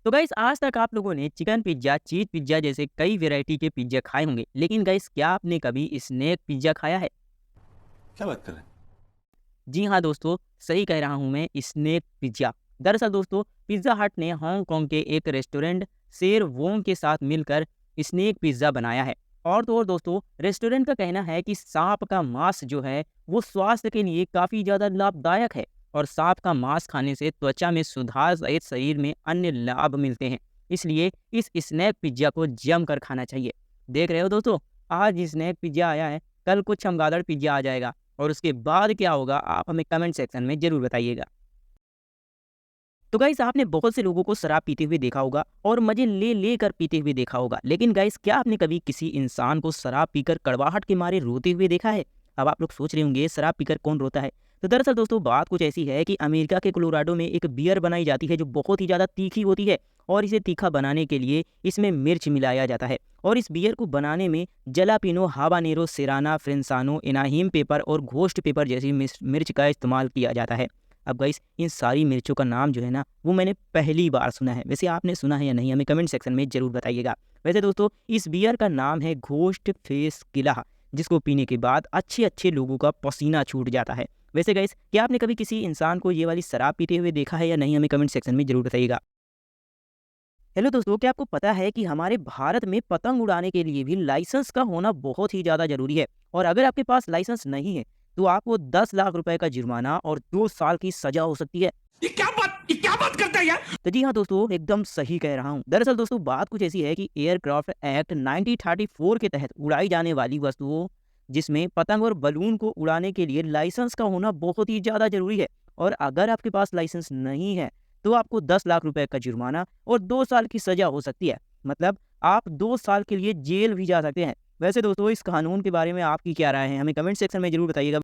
तो गाइस आज तक आप लोगों ने चिकन पिज्जा, चीज़ पिज्जा जैसे कई वैरायटी के पिज्जा खाए होंगे। लेकिन गाइस क्या आपने कभी स्नैक पिज्जा खाया है? क्या बात कर रहे हैं? जी हाँ दोस्तों, सही कह रहा हूँ मैं स्नैक पिज्जा। दरअसल दोस्तों पिज़्ज़ा हट ने हांगकांग के एक रेस्टोरेंट शेर वोंग के साथ मिलकर स्नैक पिज़्ज़ा बनाया है। और तो और दोस्तों रेस्टोरेंट का कहना है कि सांप का मांस जो है वो स्वास्थ्य के लिए काफ़ी ज़्यादा लाभदायक है और सांप का मांस खाने से त्वचा में सुधार सहित शरीर में अन्य लाभ मिलते हैं। इसलिए इस स्नैक पिज्जा को जमकर खाना चाहिए। देख रहे हो दोस्तों, आज स्नैक पिज्जा आया है, कल कुछ चमगादड़ पिज्जा आ जाएगा और उसके बाद क्या होगा आप हमें कमेंट सेक्शन में ज़रूर बताइएगा। तो गाइस आपने बहुत से लोगों को शराब पीते हुए देखा होगा और मज़े ले लेकर पीते हुए देखा होगा। लेकिन गाइस क्या आपने कभी किसी इंसान को शराब पीकर कड़वाहट के मारे रोते हुए देखा है? अब आप लोग सोच रहे होंगे शराब पीकर कौन रोता है? तो दरअसल दोस्तों बात कुछ ऐसी है कि अमेरिका के कोलोराडो में एक बियर बनाई जाती है जो बहुत ही ज़्यादा तीखी होती है और इसे तीखा बनाने के लिए इसमें मिर्च मिलाया जाता है। और इस बियर को बनाने में जलापिनो, हाबानेरो, सेराना, फ्रेंसानो, इनाहिम पेपर और घोस्ट पेपर जैसी मिर्च का इस्तेमाल किया जाता है। अब गाइस इन सारी मिर्चों का नाम जो है ना वो मैंने पहली बार सुना है। वैसे आपने सुना है या नहीं हमें कमेंट सेक्शन में ज़रूर बताइएगा। वैसे दोस्तों इस बियर का नाम है घोस्ट फेस किला, जिसको पीने के बाद अच्छे-अच्छे लोगों का पसीना छूट जाता है। वैसे गाइस क्या आपने कभी किसी इंसान को ये वाली शराब पीते हुए देखा है या नहीं हमें कमेंट सेक्शन में ज़रूर बताइएगा। हेलो दोस्तों, क्या आपको पता है कि हमारे भारत में पतंग उड़ाने के लिए भी लाइसेंस का होना बहुत ही ज़्यादा ज़रूरी है और अगर आपके पास लाइसेंस नहीं है तो आपको 10 लाख रुपए का जुर्माना और 2 साल की सज़ा हो सकती है। ये क्या बात करता है यार? तो जी हाँ दोस्तों, एकदम सही कह रहा हूँ। दरअसल दोस्तों बात कुछ ऐसी है कि एयरक्राफ्ट एक्ट 1934 के तहत उड़ाई जाने वाली वस्तुओं जिसमें पतंग और बलून को उड़ाने के लिए लाइसेंस का होना बहुत ही ज़्यादा ज़रूरी है और अगर आपके पास लाइसेंस नहीं है तो आपको 10 लाख रुपए का जुर्माना और 2 साल की सज़ा हो सकती है। मतलब आप 2 साल के लिए जेल भी जा सकते हैं। वैसे दोस्तों इस कानून के बारे में आपकी क्या राय है? हमें कमेंट सेक्शन में ज़रूर बताइएगा।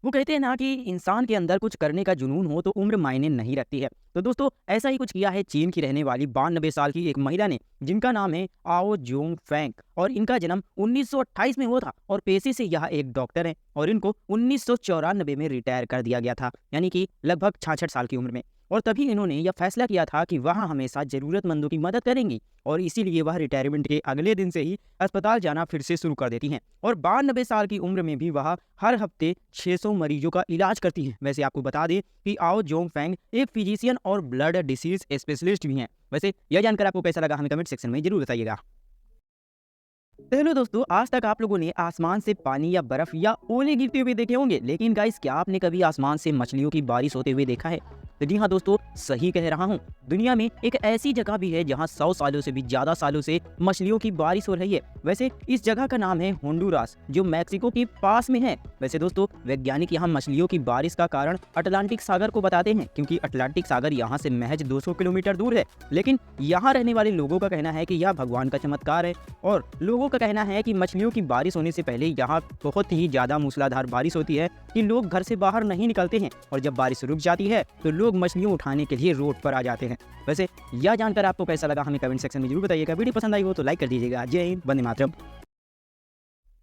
वो कहते हैं ना कि इंसान के अंदर कुछ करने का जुनून हो तो उम्र मायने नहीं रखती है। तो दोस्तों ऐसा ही कुछ किया है चीन की रहने वाली 92 साल की एक महिला ने, जिनका नाम है आओ जोंग फैंग और इनका जन्म 1928 में हुआ था और पेशे से यह एक डॉक्टर है और इनको 1994 में रिटायर कर दिया गया था, यानी कि लगभग 66 साल की उम्र में। और तभी इन्होंने यह फैसला किया था कि वह हमेशा ज़रूरतमंदों की मदद करेंगी और इसीलिए वह रिटायरमेंट के अगले दिन से ही अस्पताल जाना फिर से शुरू कर देती हैं और 92 साल की उम्र में भी वह हर हफ्ते 600 मरीजों का इलाज करती हैं। वैसे आपको बता दें कि आओ जोंग फैंग एक फिजिशियन और ब्लड डिसीज स्पेशलिस्ट भी हैं। वैसे यह जानकर आपको कैसा लगा हमें कमेंट सेक्शन में जरूर बताइएगा। तो हेलो दोस्तों, आज तक आप लोगों ने आसमान से पानी या बर्फ या ओले गिरते हुए देखे होंगे, लेकिन गाइस क्या आपने कभी आसमान से मछलियों की बारिश होते हुए देखा है? तो जी हाँ दोस्तों, सही कह रहा हूँ। दुनिया में एक ऐसी जगह भी है जहाँ 100 सालों से भी ज्यादा सालों से मछलियों की बारिश हो रही है। वैसे इस जगह का नाम है होंडुरास, जो मैक्सिको के पास में है। वैसे दोस्तों वैज्ञानिक यहाँ मछलियों की बारिश का कारण अटलांटिक सागर को बताते हैं, क्योंकि अटलांटिक सागर यहाँ से महज 200 किलोमीटर दूर है। लेकिन यहाँ रहने वाले लोगों का कहना है कि यह भगवान का चमत्कार है और लोगों का कहना है कि मछलियों की बारिश होने से पहले यहाँ बहुत ही ज्यादा मूसलाधार बारिश होती है कि लोग घर से बाहर नहीं निकलते हैं और जब बारिश रुक जाती है तो लोग मछलियों उठाने के लिए रोड पर आ जाते हैं। वैसे यह जानकर आपको कैसा लगा हमें कमेंट सेक्शन में जरूर बताइएगा। वीडियो पसंद आई हो तो लाइक कर दीजिएगा। जय हिंद, वंदे मातरम।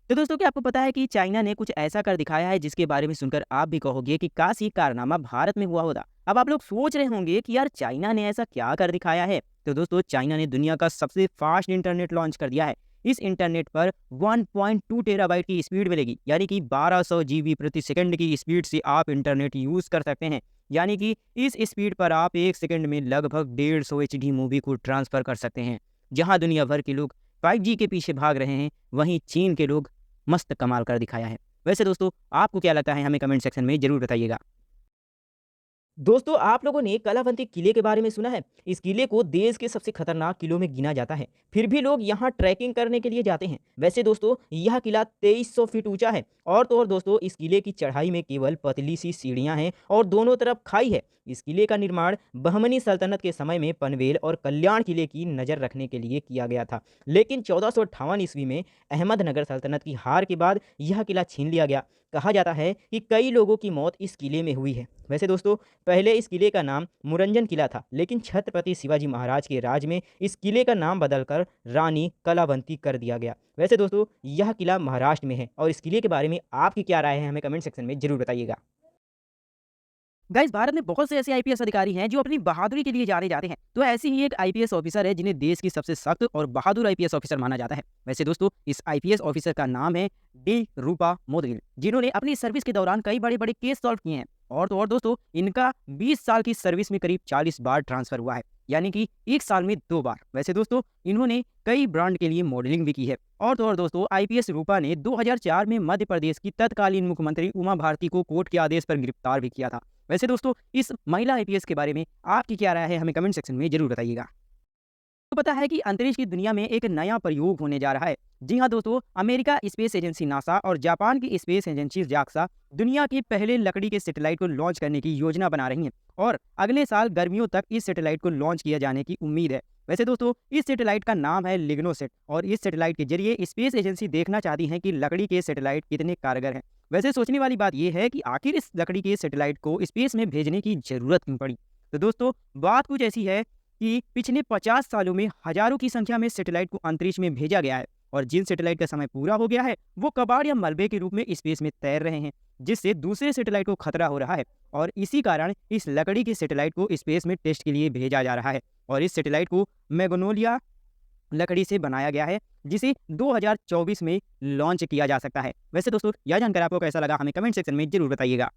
तो दोस्तों क्या आपको पता है कि चाइना ने कुछ ऐसा कर दिखाया है जिसके बारे में सुनकर आप भी कहोगे कि काश ये कारनामा भारत में हुआ होता। अब आप लोग सोच रहे होंगे कि यार चाइना ने ऐसा क्या कर दिखाया है। तो दोस्तों चाइना ने दुनिया का सबसे फास्ट इंटरनेट लॉन्च कर दिया है। इस इंटरनेट पर 1.2 टेराबाइट की स्पीड मिलेगी, यानी कि 1200 जीबी प्रति सेकंड की स्पीड से आप इंटरनेट यूज कर सकते हैं। यानी कि इस स्पीड पर आप एक सेकंड में लगभग 150 HD मूवी को ट्रांसफर कर सकते हैं। जहां दुनिया भर के लोग 5G के पीछे भाग रहे हैं, वहीं चीन के लोग मस्त कमाल कर दिखाया है। वैसे दोस्तों आपको क्या लगता है हमें कमेंट सेक्शन में ज़रूर बताइएगा। दोस्तों आप लोगों ने कलावंती किले के बारे में सुना है? इस किले को देश के सबसे खतरनाक किलों में गिना जाता है, फिर भी लोग यहाँ ट्रैकिंग करने के लिए जाते हैं। वैसे दोस्तों यह किला 2300 फीट ऊंचा है और तो और दोस्तों इस किले की चढ़ाई में केवल पतली सी सीढ़ियाँ हैं और दोनों तरफ खाई है। इस किले का निर्माण बहमनी सल्तनत के समय में पनवेल और कल्याण किले की नज़र रखने के लिए किया गया था, लेकिन 1458 ईस्वी में अहमदनगर सल्तनत की हार के बाद यह किला छीन लिया गया। कहा जाता है कि कई लोगों की मौत इस किले में हुई है। वैसे दोस्तों पहले इस किले का नाम मुरंजन किला था, लेकिन छत्रपति शिवाजी महाराज के राज में इस किले का नाम बदलकर रानी कलावंती कर दिया गया। वैसे दोस्तों यह किला महाराष्ट्र में है और इस किले के बारे में आपकी क्या राय है हमें कमेंट सेक्शन में जरूर बताइएगा। गाइस, भारत में बहुत से ऐसे आईपीएस अधिकारी हैं जो अपनी बहादुरी के लिए जाने जाते हैं। तो ऐसी ही एक आईपीएस ऑफिसर है जिन्हें देश की सबसे सख्त और बहादुर आईपीएस ऑफिसर माना जाता है। वैसे दोस्तों, इस आईपीएस ऑफिसर का नाम है डी रूपा मोदगिल, जिन्होंने अपनी सर्विस के दौरान कई बड़े बड़े केस सॉल्व किए हैं। और दोस्तों, इनका 20 साल की सर्विस में करीब 40 बार ट्रांसफर हुआ है, यानी कि एक साल में 2 बार। वैसे दोस्तों, इन्होंने कई ब्रांड के लिए मॉडलिंग भी की है। और दोस्तों, आईपीएस रूपा ने 2004 में मध्य प्रदेश की तत्कालीन मुख्यमंत्री उमा भारती को कोर्ट के आदेश पर गिरफ्तार भी किया था। वैसे दोस्तों, इस महिला आईपीएस के बारे में आपकी क्या राय है, हमें कमेंट सेक्शन में जरूर बताइएगा। तो पता है कि अंतरिक्ष की दुनिया में एक नया प्रयोग होने जा रहा है। जी हाँ दोस्तों, अमेरिका स्पेस एजेंसी नासा और जापान की स्पेस एजेंसी जाक्सा दुनिया के पहले लकड़ी के सैटेलाइट को लॉन्च करने की योजना बना रही हैं और अगले साल गर्मियों तक इस सैटेलाइट को लॉन्च किया जाने की उम्मीद है। वैसे दोस्तों, इस सैटेलाइट का नाम है लिग्नोसेट और इस सैटेलाइट के जरिए स्पेस एजेंसी देखना चाहती है कि लकड़ी के सैटेलाइट कितने कारगर हैं। वैसे सोचने वाली बात यह है कि आखिर इस लकड़ी के सैटेलाइट को स्पेस में भेजने की जरूरत क्यों पड़ी। तो दोस्तों, बात कुछ ऐसी है कि पिछले 50 सालों में हजारों की संख्या में सैटेलाइट को अंतरिक्ष में भेजा गया है और जिन सैटेलाइट का समय पूरा हो गया है वो कबाड़ या मलबे के रूप में स्पेस में तैर रहे हैं, जिससे दूसरे सैटेलाइट को खतरा हो रहा है। और इसी कारण इस लकड़ी के सैटेलाइट को स्पेस में टेस्ट के लिए भेजा जा रहा है और इस सैटेलाइट को मैग्नोलिया लकड़ी से बनाया गया है, जिसे 2024 में लॉन्च किया जा सकता है। वैसे दोस्तों, यह जानकर आपको कैसा लगा, हमें कमेंट सेक्शन में जरूर बताइएगा।